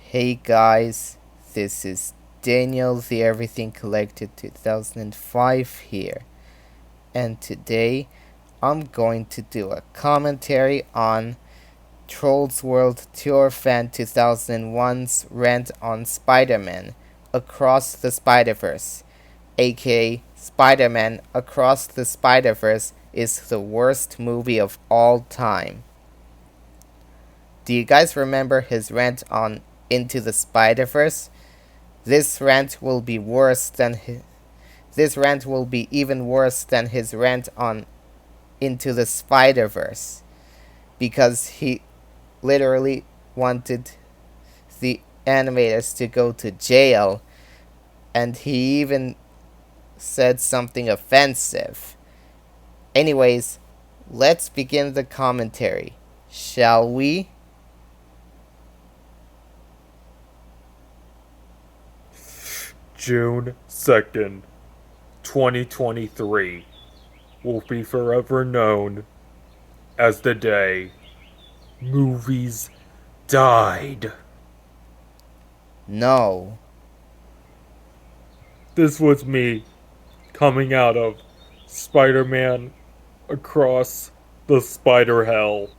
Hey guys, this is Daniel the Everything Collected 2005 here, and today I'm going to do a commentary on Trolls World Tour Fan 2001's rant on Spider-Man Across the Spider-Verse, aka Spider-Man Across the Spider-Verse is the worst movie of all time. Do you guys remember his rant on Into the Spider-Verse? This rant will be even worse than his rant on Into the Spider-Verse, because he literally wanted the animators to go to jail, and he even said something offensive. Anyways, let's begin the commentary, shall we? June 2nd, 2023 will be forever known as the day movies died. No. This was me coming out of Spider-Man Across the Spider Hell.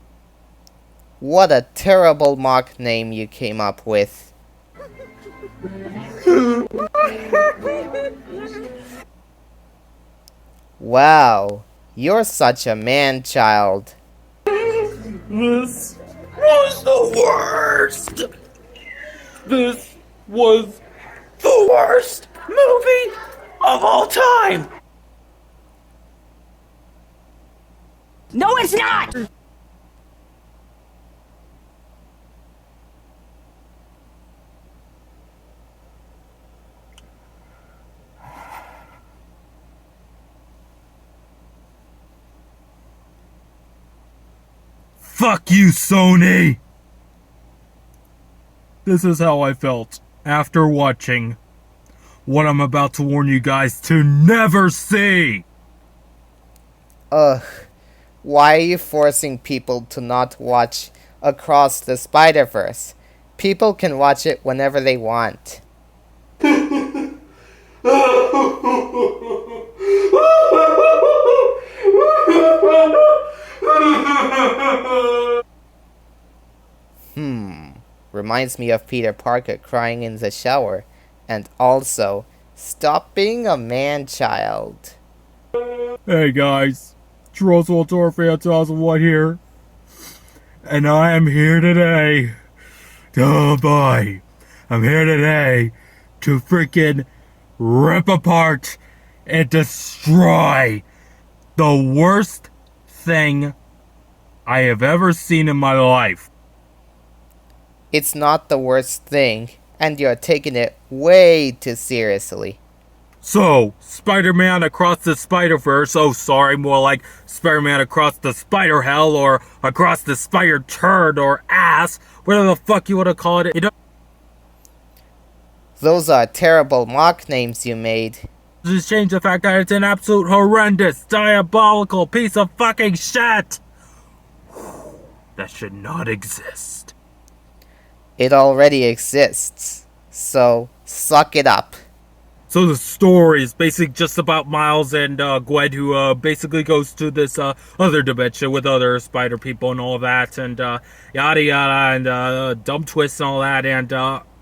What a terrible mock name you came up with. Wow, you're such a man-child. This was the worst! This was the worst movie of all time! No, it's not! Fuck you, Sony! This is how I felt after watching what I'm about to warn you guys to never see! Ugh, why are you forcing people to not watch Across the Spider-Verse? People can watch it whenever they want. Reminds me of Peter Parker crying in the shower. And also, stop being a man-child. Hey guys, Trollswell Tour Fan 2001 here, and I am here today. Oh boy, I'm here today to freaking rip apart and destroy the worst thing I have ever seen in my life. It's not the worst thing, and you're taking it way too seriously. So, Spider-Man Across the Spider-Verse, oh sorry, more like Spider-Man Across the Spider-Hell, or Across the Spider-Turd, or Ass, whatever the fuck you want to call it. Those are terrible mock names you made. Just change the fact that it's an absolute horrendous, diabolical piece of fucking shit that should not exist. It already exists, so suck it up. So the story is basically just about Miles and Gwen, who basically goes to this other dimension with other spider people and all that, and yada yada, and dumb twists and all that, and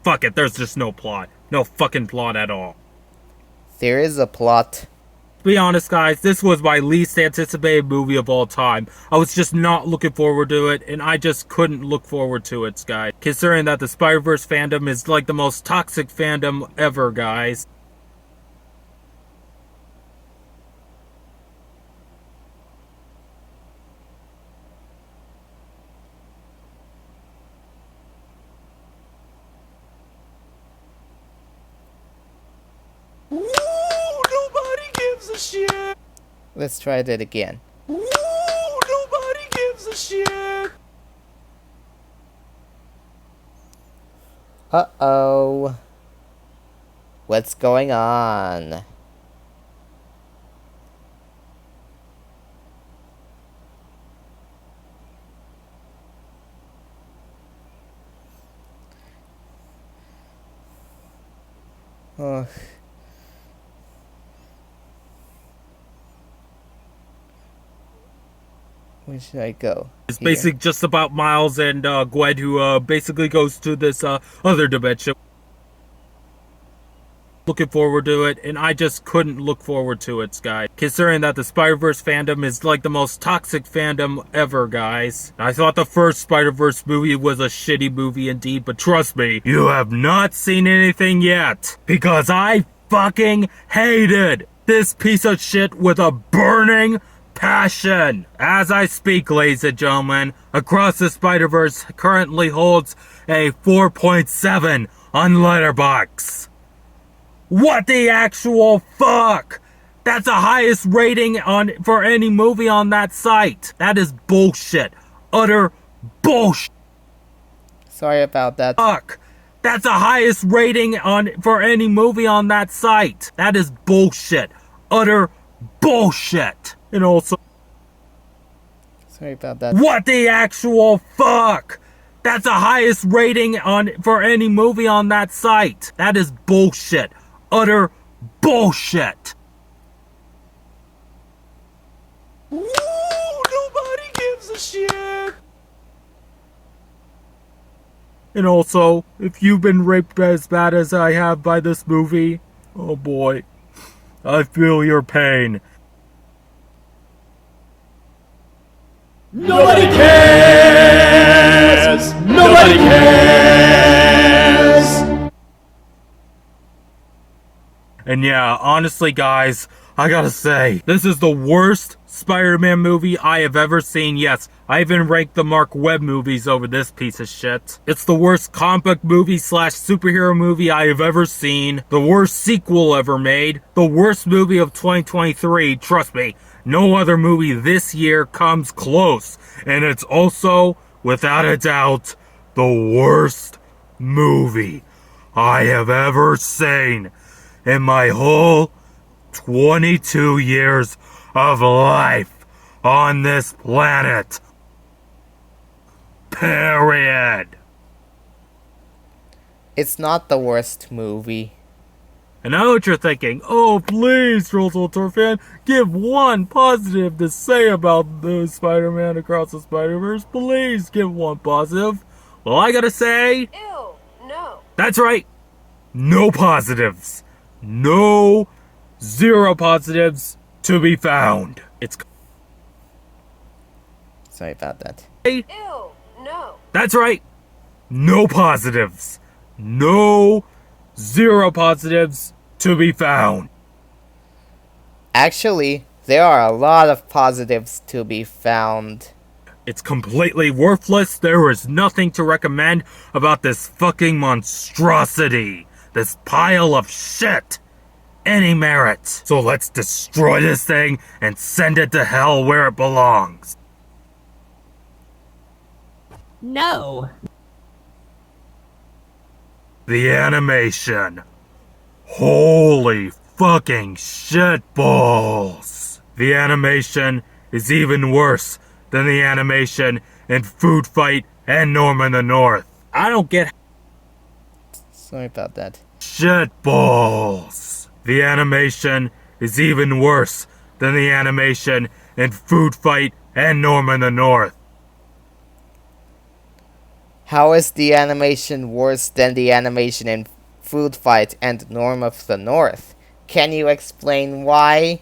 fuck it, there's just no plot. No fucking plot at all. There is a plot. To be honest, guys, this was my least anticipated movie of all time. I was just not looking forward to it, and I just couldn't look forward to it, guys. Considering that the Spider-Verse fandom is like the most toxic fandom ever, guys. Ooh, nobody gives a shit. Let's try that again. Ooh, nobody gives a shit. Uh-oh. What's going on? Ugh. Where should I go? It's Here? basically just about Miles and Gwen, who basically goes to this other dimension. Looking forward to it, and I just couldn't look forward to it, guys. Considering that the Spider-Verse fandom is like the most toxic fandom ever, guys. I thought the first Spider-Verse movie was a shitty movie indeed, but trust me, you have not seen anything yet. Because I fucking hated this piece of shit with a burning passion. As I speak, ladies and gentlemen, Across the Spider-Verse currently holds a 4.7 on Letterboxd. What the actual fuck? That's the highest rating for any movie on that site. That is bullshit. Utter bullshit. Sorry about that. Fuck. That's the highest rating for any movie on that site. That is bullshit. Utter bullshit. And also, Sorry about that. what the actual fuck? That's the highest rating for any movie on that site. That is bullshit. Utter bullshit. Ooh, nobody gives a shit. And also, if you've been raped as bad as I have by this movie, oh boy, I feel your pain. Nobody cares. Nobody cares. And yeah, honestly guys, I gotta say, this is the worst Spider-Man movie I have ever seen. Yes, I even ranked the Mark Webb movies over this piece of shit. It's the worst comic book movie / superhero movie I have ever seen. The worst sequel ever made. The worst movie of 2023, trust me. No other movie this year comes close. And it's also, without a doubt, the worst movie I have ever seen in my whole 22 years of life on this planet. Period. It's not the worst movie. And I know what you're thinking. Oh, please, Trollswell fan, give one positive to say about the Spider-Man Across the Spider-Verse. Please give one positive. Well, I gotta say, Ew, no. that's right. No positives. No, zero positives to be found. It's Sorry about that. Ew, no. That's right. No positives. No, zero positives to be found. Actually, there are a lot of positives to be found. It's completely worthless. There is nothing to recommend about this fucking monstrosity. This pile of shit. Any merit. So let's destroy this thing and send it to hell where it belongs. No. The animation. Holy fucking shitballs. The animation is even worse than the animation in Food Fight and Norman the North. I don't get Sorry about that. shitballs. The animation is even worse than the animation in Food Fight and Norman the North. How is the animation worse than the animation in Food Fight and Norm of the North? Can you explain why?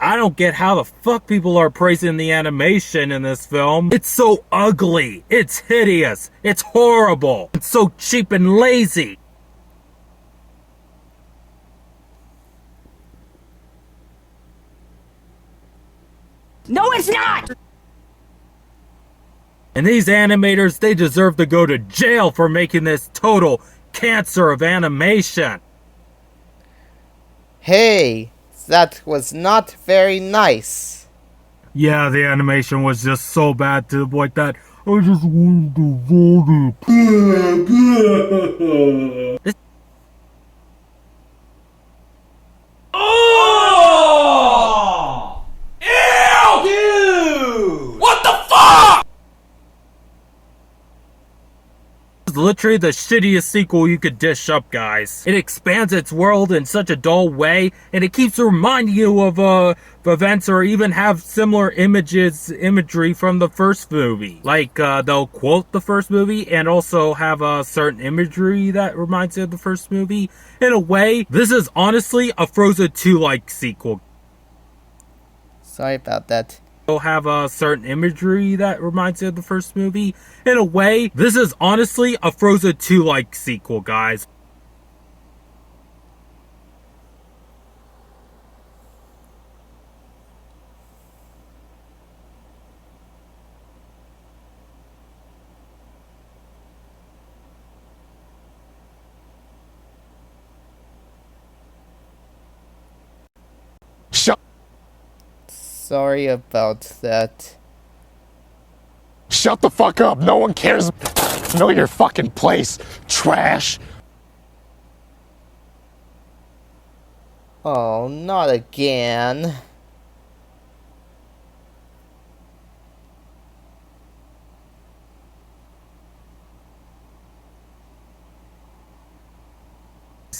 I don't get how the fuck people are praising the animation in this film. It's so ugly. It's hideous. It's horrible. It's so cheap and lazy. No, it's not! And these animators, they deserve to go to jail for making this total cancer of animation. Hey, that was not very nice. Yeah, the animation was just so bad to the point that I just wanted to vomit. Oh! Ew! Dude! What the fuck? It's literally the shittiest sequel you could dish up, guys. It expands its world in such a dull way, and it keeps reminding you of events or even have similar imagery from the first movie. Like, they'll quote the first movie and also have a certain imagery that reminds you of the first movie. In a way, this is honestly a Frozen 2-like sequel. Sorry about that. They'll have a certain imagery that reminds you of the first movie. In a way, this is honestly a Frozen 2-like sequel, guys. Sorry about that. Shut the fuck up. No one cares. Know your fucking place. Trash. Oh, not again.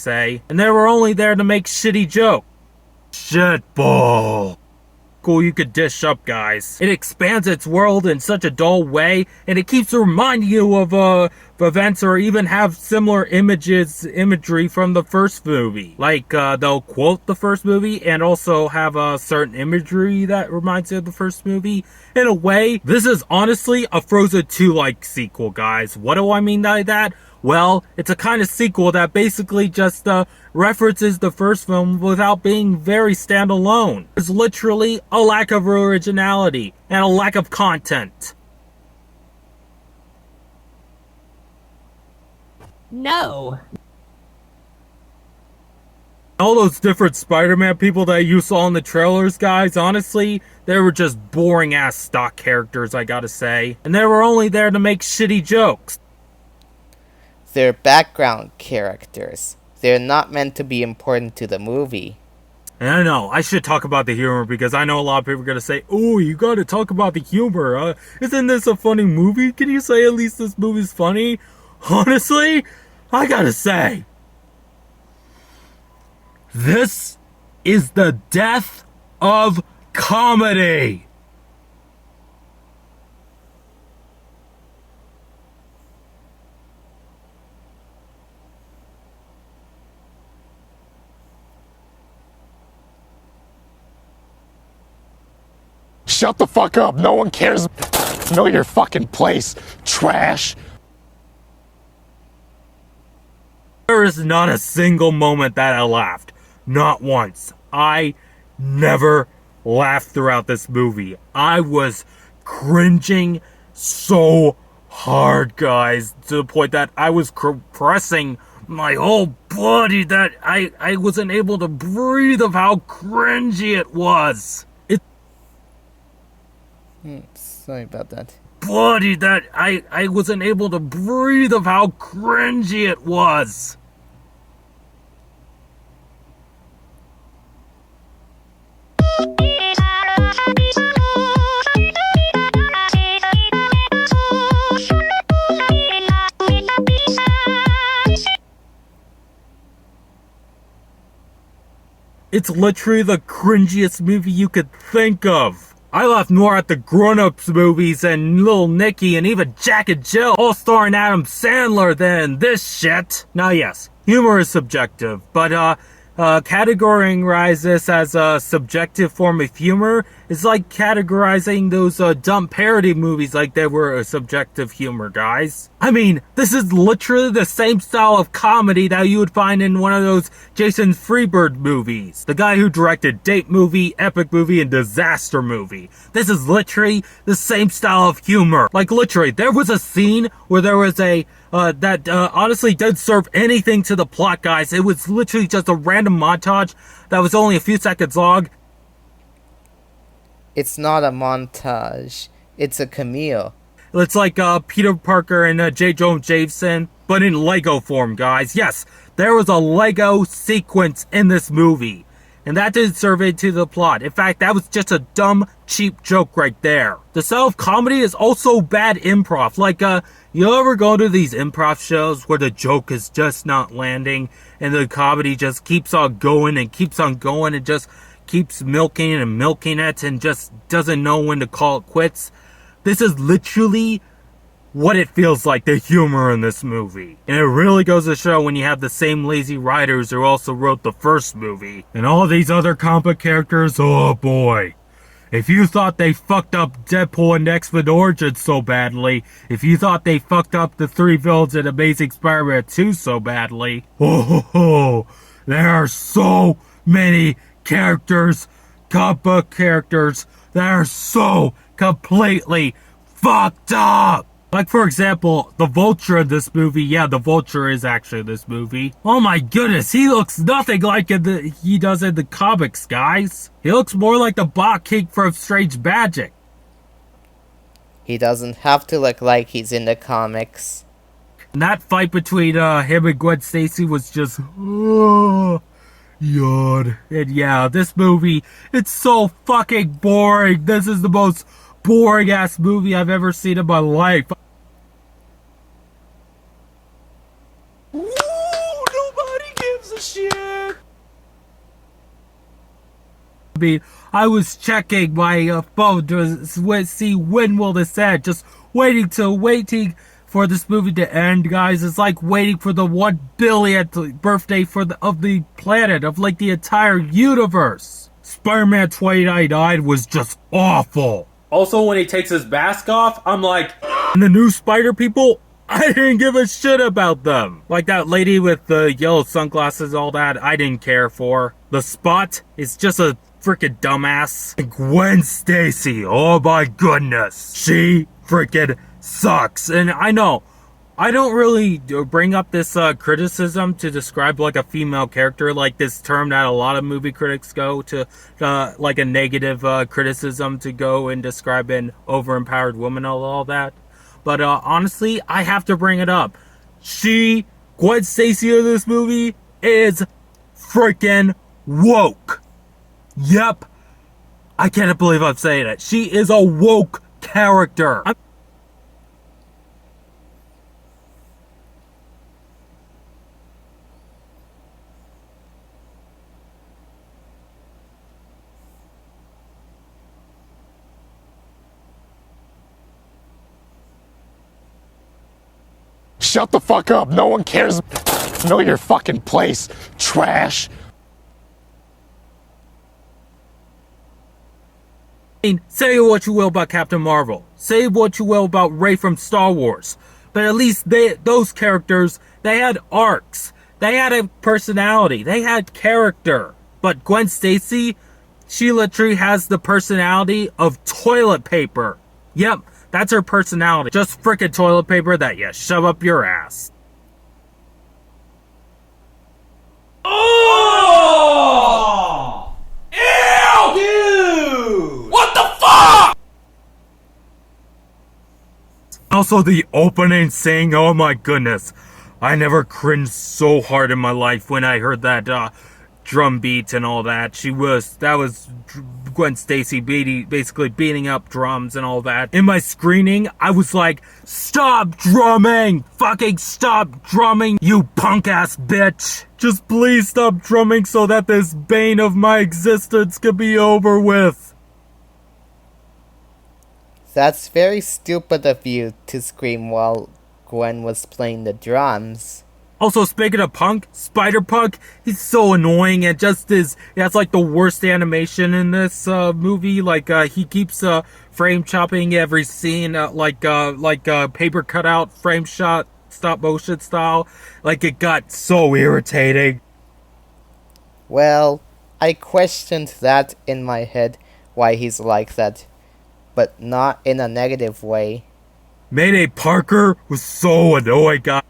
And they were only there to make shitty jokes. Shitball. Cool, you could dish up, guys. It expands its world in such a dull way, and it keeps reminding you of events or even have similar imagery from the first movie. Like, they'll quote the first movie and also have a certain imagery that reminds you of the first movie. In a way, this is honestly a Frozen 2-like sequel, guys. What do I mean by that? Well, it's a kind of sequel that basically just references the first film without being very standalone. There's literally a lack of originality and a lack of content. No. All those different Spider-Man people that you saw in the trailers, guys, honestly, they were just boring-ass stock characters, I gotta say. And they were only there to make shitty jokes. They're background characters. They're not meant to be important to the movie. And I know, I should talk about the humor because I know a lot of people are going to say, oh, you got to talk about the humor. Isn't this a funny movie? Can you say at least this movie's funny? Honestly, I gotta say, this is the death of comedy. Shut the fuck up. No one cares. Know your fucking place. Trash. There is not a single moment that I laughed. Not once. I never laughed throughout this movie. I was cringing so hard, guys, to the point that I was pressing my whole body that I wasn't able to breathe of how cringy it was. Sorry about that. Body that I wasn't able to breathe of how cringy it was. It's literally the cringiest movie you could think of. I laughed more at the Grown-Ups movies and Little Nicky and even Jack and Jill, all starring Adam Sandler, than this shit. Now yes, humor is subjective, but categorizing this as a subjective form of humor is like categorizing those dumb parody movies like they were a subjective humor, guys. I mean, this is literally the same style of comedy that you would find in one of those Jason Freebird movies. The guy who directed Date Movie, Epic Movie, and Disaster Movie. This is literally the same style of humor. Like literally, there was a scene where there was a that honestly didn't serve anything to the plot, guys. It was literally just a random montage that was only a few seconds long. It's not a montage. It's a cameo. It's like Peter Parker and J. Jonah Jameson, but in Lego form, guys. Yes, there was a Lego sequence in this movie. And that didn't serve into the plot. In fact, that was just a dumb, cheap joke right there. The style of comedy is also bad improv. Like, you ever go to these improv shows where the joke is just not landing and the comedy just keeps on going and keeps on going and just keeps milking and milking it and just doesn't know when to call it quits? This is literally what it feels like, the humor in this movie. And it really goes to show when you have the same lazy writers who also wrote the first movie. And all these other comic characters, oh boy. If you thought they fucked up Deadpool and X-Men Origins so badly, if you thought they fucked up the 3 villains in Amazing Spider-Man 2 so badly, there are so many characters, comic book characters, that are so completely fucked up. Like, for example, the Vulture in this movie. Yeah, the Vulture is actually in this movie. Oh my goodness, he looks nothing like he does in the comics, guys. He looks more like the Bot King from Strange Magic. He doesn't have to look like he's in the comics. And that fight between him and Gwen Stacy was just... yawn. And yeah, this movie, it's so fucking boring. This is the most boring ass movie I've ever seen in my life. Ooh, nobody gives a shit. I mean, I was checking my phone to see when will this end. Just waiting for this movie to end, guys. It's like waiting for the 1 billionth birthday of the planet, of like the entire universe. Spider-Man 2099 was just awful. Also, when he takes his mask off, I'm like, and the new Spider people, I didn't give a shit about them. Like that lady with the yellow sunglasses, all that, I didn't care for. The Spot is just a freaking dumbass. And Gwen Stacy, oh my goodness, she freaking sucks. And I know, I don't really bring up this criticism to describe like a female character, like this term that a lot of movie critics go to, like a negative criticism to go and describe an overempowered woman and all that. But honestly, I have to bring it up. Gwen Stacy in this movie is freaking woke. Yep. I can't believe I'm saying it. She is a woke character. Shut the fuck up. No one cares. Know your fucking place, trash. Say what you will about Captain Marvel. Say what you will about Rey from Star Wars. But at least those characters, they had arcs. They had a personality. They had character. But Gwen Stacy, she literally has the personality of toilet paper. Yep, that's her personality. Just frickin' toilet paper that you shove up your ass. Oh! Ew! Dude! What the fuck? Also, the opening scene, oh my goodness. I never cringed so hard in my life when I heard that drum beat and all that. That was Gwen Stacy basically beating up drums and all that. In my screening, I was like, stop drumming! Fucking stop drumming, you punk ass bitch! Just please stop drumming so that this bane of my existence can be over with. That's very stupid of you to scream while Gwen was playing the drums. Also, speaking of punk, Spider-Punk, he's so annoying and just he has like the worst animation in this movie. Like, he keeps frame chopping every scene, like paper cutout, frame shot, stop motion style. Like, it got so irritating. Well, I questioned that in my head, why he's like that, but not in a negative way. Mayday Parker was so annoying, guys.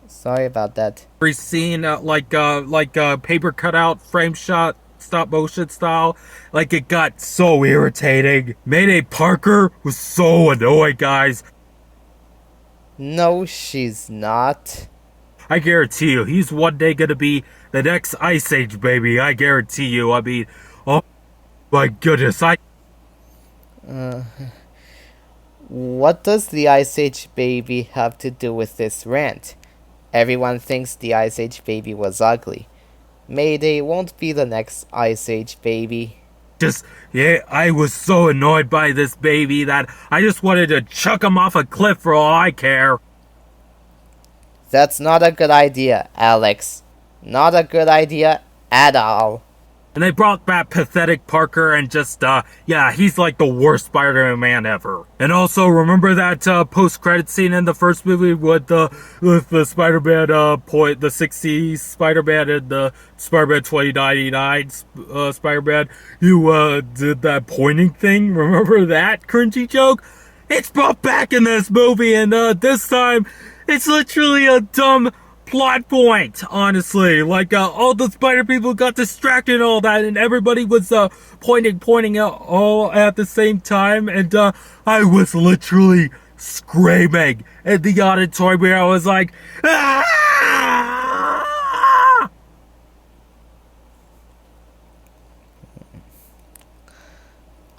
Sorry about that. Every scene, like paper cutout, frame shot, stop motion style. Like, it got so irritating. Mayday Parker was so annoying, guys. No, she's not. I guarantee you, he's one day gonna be the next Ice Age baby. I guarantee you. I mean, oh my goodness, What does the Ice Age baby have to do with this rant? Everyone thinks the Ice Age baby was ugly. Mayday won't be the next Ice Age baby. yeah, I was so annoyed by this baby that I just wanted to chuck him off a cliff for all I care. That's not a good idea, Alex. Not a good idea at all. And they brought back pathetic Parker and just, yeah, he's like the worst Spider-Man ever. And also, remember that, post-credit scene in the first movie with the Spider-Man, the 60s Spider-Man and the Spider-Man 2099, Spider-Man, who, did that pointing thing? Remember that cringy joke? It's brought back in this movie, and, this time, it's literally a dumb plot point, honestly. Like, all the spider people got distracted and all that, and everybody was, pointing out all at the same time, and, I was literally screaming in the auditorium where I was like, ah!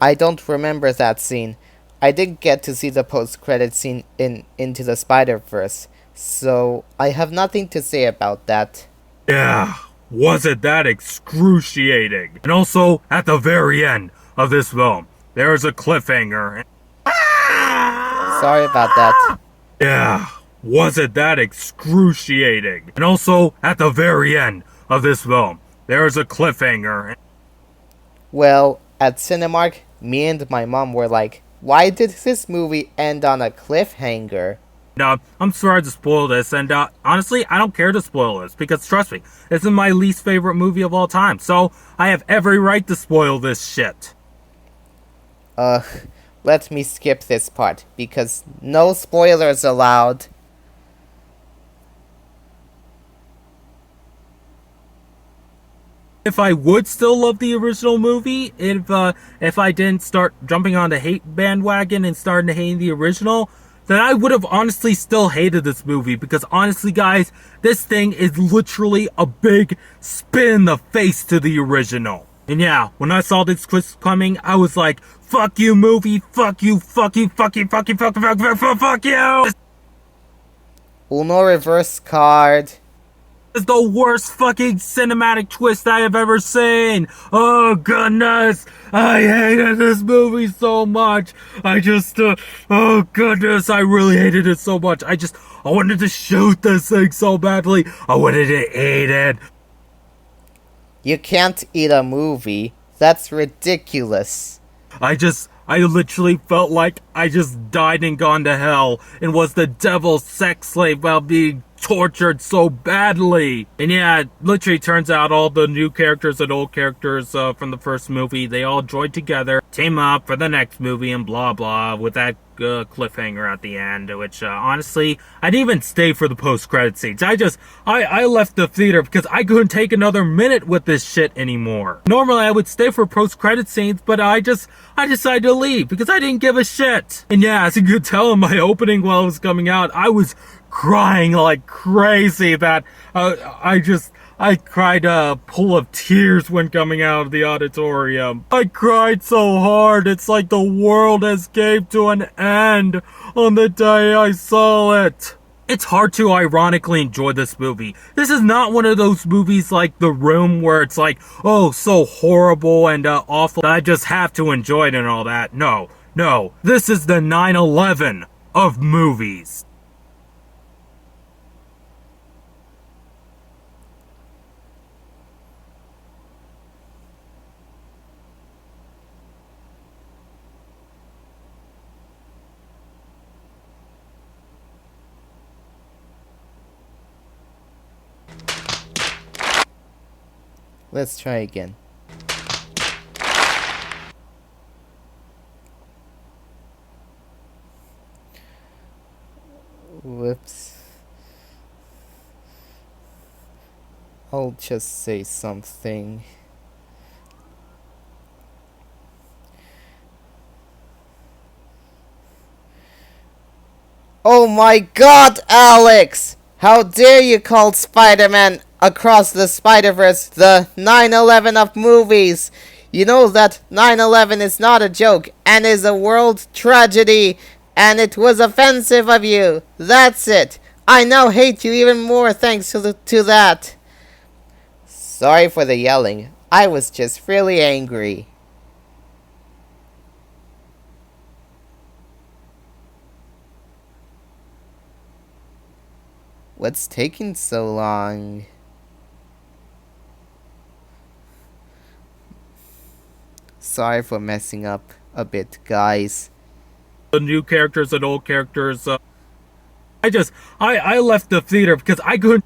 I don't remember that scene. I didn't get to see the post-credit scene in Into the Spider-Verse, so I have nothing to say about that. Yeah, wasn't that excruciating? And also, at the very end of this film, there's a cliffhanger. Sorry about that. Yeah, wasn't that excruciating? And also, at the very end of this film, there's a cliffhanger. Well, at Cinemark, me and my mom were like, why did this movie end on a cliffhanger? I'm sorry to spoil this, and honestly, I don't care to spoil this, because trust me, this is my least favorite movie of all time, so I have every right to spoil this shit. Let me skip this part, because no spoilers allowed. If I would still love the original movie, if I didn't start jumping on the hate bandwagon and starting to hate the original, then I would have honestly still hated this movie, because honestly guys, this thing is literally a big spin in the face to the original. And yeah, when I saw this twist coming, I was like, fuck you movie, fuck you, fuck you, fuck you, fuck you, fuck you, fuck you, fuck you! Uno reverse card. Is the worst fucking cinematic twist I have ever seen. Oh goodness, I hated this movie so much. Oh goodness, I really hated it so much. I wanted to shoot this thing so badly. I wanted to eat it. You can't eat a movie. That's ridiculous. I literally felt like I just died and gone to hell and was the devil's sex slave while being tortured so badly. And yeah, it literally turns out all the new characters and old characters from the first movie, they all joined together, team up for the next movie and blah blah, with that cliffhanger at the end, which honestly, I didn't even stay for the post-credit scenes. I left the theater because I couldn't take another minute with this shit anymore. Normally I would stay for post-credit scenes, but I decided to leave because I didn't give a shit. And yeah, as you could tell in my opening while it was coming out, I was crying like crazy. That I cried a pool of tears when coming out of the auditorium. I cried so hard, it's like the world has came to an end on the day I saw it. It's hard to ironically enjoy this movie. This is not one of those movies like The Room where it's like, oh, so horrible and awful, I just have to enjoy it and all that. No, this is the 9/11 of movies. Let's try again. Whoops. I'll just say something. Oh my god, Alex! How dare you call Spider-Man Across the Spider-Verse the 9/11 of movies? You know that 9/11 is not a joke and is a world tragedy, and it was offensive of you. That's it. I now hate you even more thanks to that. Sorry for the yelling. I was just really angry. What's taking so long? Sorry for messing up a bit, guys. The new characters and old characters. I left the theater because I couldn't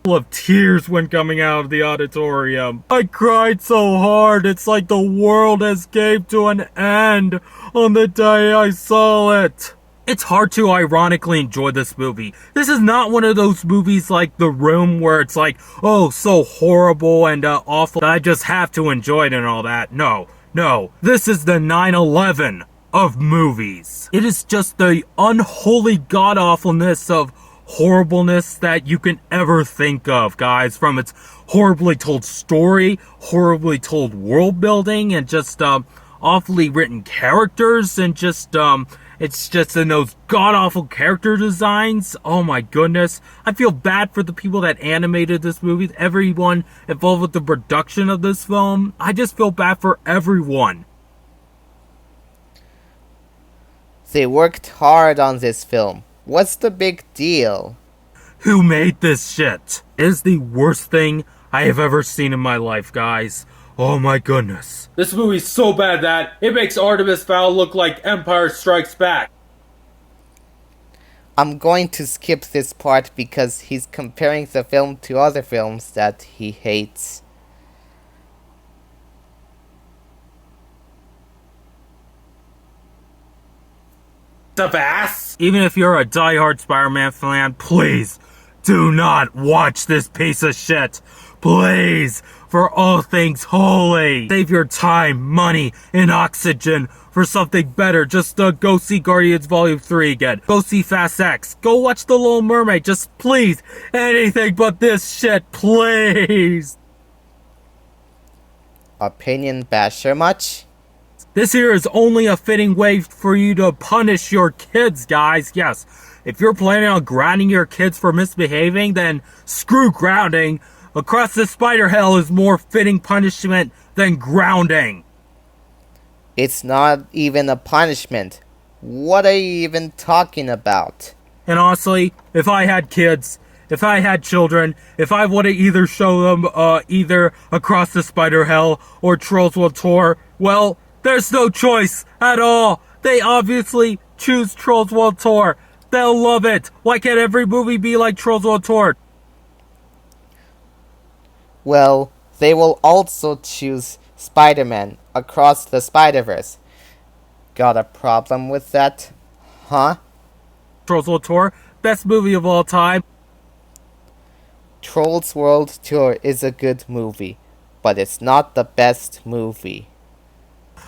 full of tears when coming out of the auditorium. I cried so hard, it's like the world has came to an end on the day I saw it. It's hard to ironically enjoy this movie. This is not one of those movies like The Room where it's like, oh, so horrible and awful that I just have to enjoy it and all that. No. This is the 9/11 of movies. It is just the unholy god-awfulness of horribleness that you can ever think of, guys. From its horribly told story, horribly told world building, and just awfully written characters, and just it's just in those god-awful character designs. Oh my goodness. I feel bad for the people that animated this movie, everyone involved with the production of this film. I just feel bad for everyone. They worked hard on this film. What's the big deal? Who made this shit? It is the worst thing I have ever seen in my life, guys. Oh my goodness. This movie's so bad that it makes Artemis Fowl look like Empire Strikes Back. I'm going to skip this part because he's comparing the film to other films that he hates. Of ass? Even if you're a diehard Spider-Man fan, please do not watch this piece of shit. Please, for all things holy, save your time, money, and oxygen for something better. Just go see Guardians Volume 3 again. Go see Fast X. Go watch The Little Mermaid. Just please, anything but this shit, please. Opinion basher much? This here is only a fitting way for you to punish your kids, guys. Yes, if you're planning on grounding your kids for misbehaving, then screw grounding. Across the Spider Hell is more fitting punishment than grounding. It's not even a punishment. What are you even talking about? And honestly, if I had kids, if I had children, if I would have either show them either Across the Spider Hell or Trolls Will Tour, well, there's no choice at all. They obviously choose Trolls World Tour. They'll love it. Why can't every movie be like Trolls World Tour? Well, they will also choose Spider-Man Across the Spider-Verse. Got a problem with that? Huh? Trolls World Tour, best movie of all time. Trolls World Tour is a good movie, but it's not the best movie.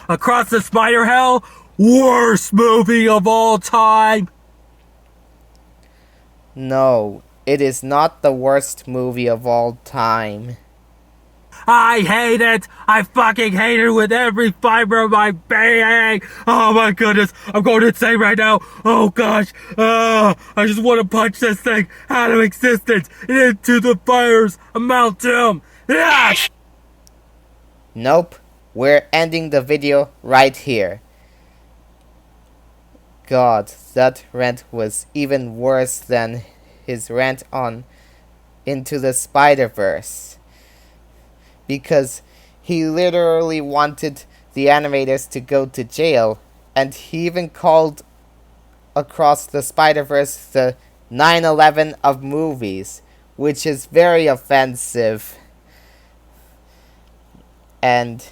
Across the Spider Hell, worst movie of all time. No, it is not the worst movie of all time. I hate it. I fucking hate it with every fiber of my being. Oh my goodness. I'm going insane right now. Oh gosh. I just want to punch this thing out of existence and into the fire's mount him. Yes! Nope. We're ending the video right here. God, that rant was even worse than his rant on Into the Spider-Verse. Because he literally wanted the animators to go to jail, and he even called Across the Spider-Verse the 9/11 of movies, which is very offensive. And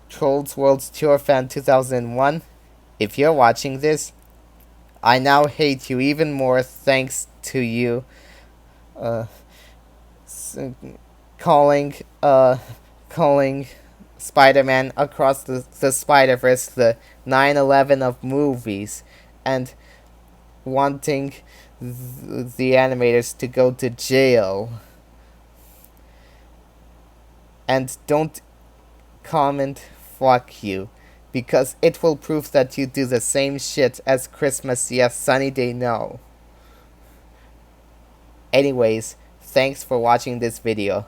Trolls World Tour Fan 2001, if you're watching this, I now hate you even more thanks to you calling Spider-Man Across the Spider-Verse the 9/11 of movies, and wanting the animators to go to jail. And don't comment fuck you, because it will prove that you do the same shit as Christmas Yes Sunny Day No. Anyways, thanks for watching this video.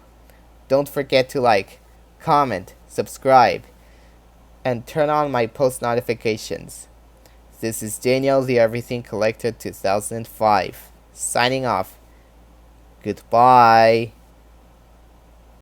Don't forget to like, comment, subscribe, and turn on my post notifications. This is Daniel the Everything Collector 2005, signing off. Goodbye.